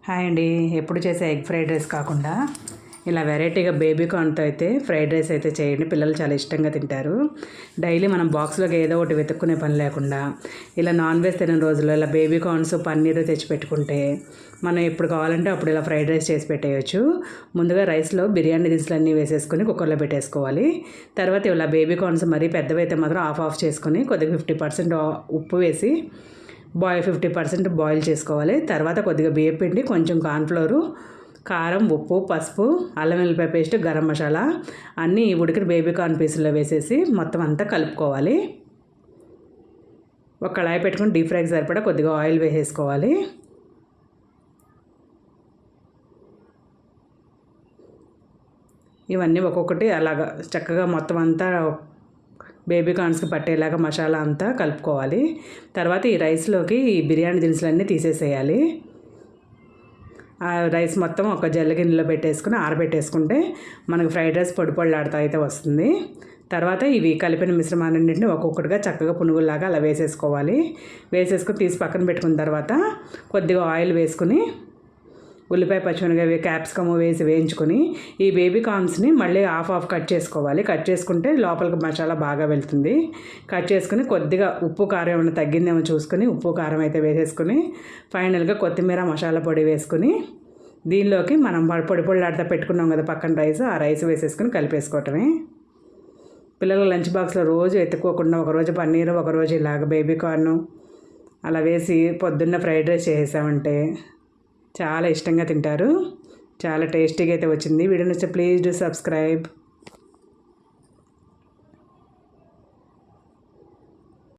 Hi అండి. ఎప్పుడు చేసే ఎగ్ ఫ్రైడ్ రైస్ కాకుండా ఇలా వెరైటీగా బేబీ కార్న్తో అయితే ఫ్రైడ్ రైస్ అయితే చేయండి. పిల్లలు చాలా ఇష్టంగా తింటారు. డైలీ మనం బాక్స్లోకి ఏదో ఒకటి వెతుక్కునే పని లేకుండా ఇలా నాన్ వెజ్ తిన రోజుల్లో ఇలా బేబీ కార్న్స్ పన్నీరు తెచ్చి పెట్టుకుంటే మనం ఎప్పుడు కావాలంటే అప్పుడు ఇలా ఫ్రైడ్ రైస్ చేసి పెట్టేయచ్చు. ముందుగా రైస్లో బిర్యానీ దినుసులన్నీ వేసేసుకొని కుక్కర్లో పెట్టేసుకోవాలి. తర్వాత ఇలా బేబీ కార్న్స్ మరీ పెద్దవైతే మాత్రం ఆఫ్ చేసుకొని కొద్దిగా 50% ఉప్పు వేసి 50% బాయిల్ చేసుకోవాలి. తర్వాత కొద్దిగా బియ్యం పిండి, కొంచెం కార్న్ఫ్లోరు, కారం, ఉప్పు, పసుపు, అల్లం వెల్లిపాయ పేస్ట్, గరం మసాలా అన్నీ ఉడికిన బేబీ కార్న్ పీసుల్లో వేసేసి మొత్తం అంతా కలుపుకోవాలి. ఒక కళాయి పెట్టుకుని డీప్ ఫ్రైకి సరిపడా కొద్దిగా ఆయిల్ వేసేసుకోవాలి. ఇవన్నీ ఒక్కొక్కటి అలాగా చక్కగా మొత్తం అంతా బేబీ కార్న్స్కి పట్టేలాగా మసాలా అంతా కలుపుకోవాలి. తర్వాత ఈ రైస్లోకి ఈ బిర్యానీ దినుసులన్నీ తీసేసేయాలి. ఆ రైస్ మొత్తం ఒక జల్ల గిన్నెలో పెట్టేసుకుని ఆరబెట్టేసుకుంటే మనకు ఫ్రైడ్ రైస్ పొడి పొడిలాడుతూ అయితే వస్తుంది. తర్వాత ఇవి కలిపిన మిశ్రమాన్నింటిని ఒక్కొక్కటిగా చక్కగా పునుగుల్లాగా అలా వేసేసుకోవాలి. వేసేసుకుని తీసి పక్కన పెట్టుకున్న తర్వాత కొద్దిగా ఆయిల్ వేసుకుని ఉల్లిపాయ, పచ్చిమిరపకాయ, క్యాప్సికమ్ వేసి వేయించుకొని ఈ బేబీ కార్న్స్ని మళ్ళీ హాఫ్ కట్ చేసుకోవాలి. కట్ చేసుకుంటే లోపలికి మసాలా బాగా వెళ్తుంది. కట్ చేసుకుని కొద్దిగా ఉప్పు కారం ఏమైనా తగ్గిందేమో చూసుకొని ఉప్పు కారం అయితే వేసేసుకుని ఫైనల్గా కొత్తిమీర, మసాలా పొడి వేసుకుని దీనిలోకి మనం పొడి పొడిలాడుతూ పెట్టుకున్నాం కదా పక్కన రైస్, ఆ రైస్ వేసేసుకుని కలిపేసుకోవటమే. పిల్లల లంచ్ బాక్స్లో రోజు ఎత్తుకోకుండా ఒకరోజు పన్నీరు, ఒకరోజు ఇలాగ బేబీ కార్ను అలా వేసి పొద్దున్న ఫ్రైడ్ రైస్ చేసామంటే చాలా ఇష్టంగా తింటారు. చాలా టేస్టీగా అయితే వచ్చింది. వీడియో నచ్చితే ప్లీజ్ డూ సబ్స్క్రైబ్.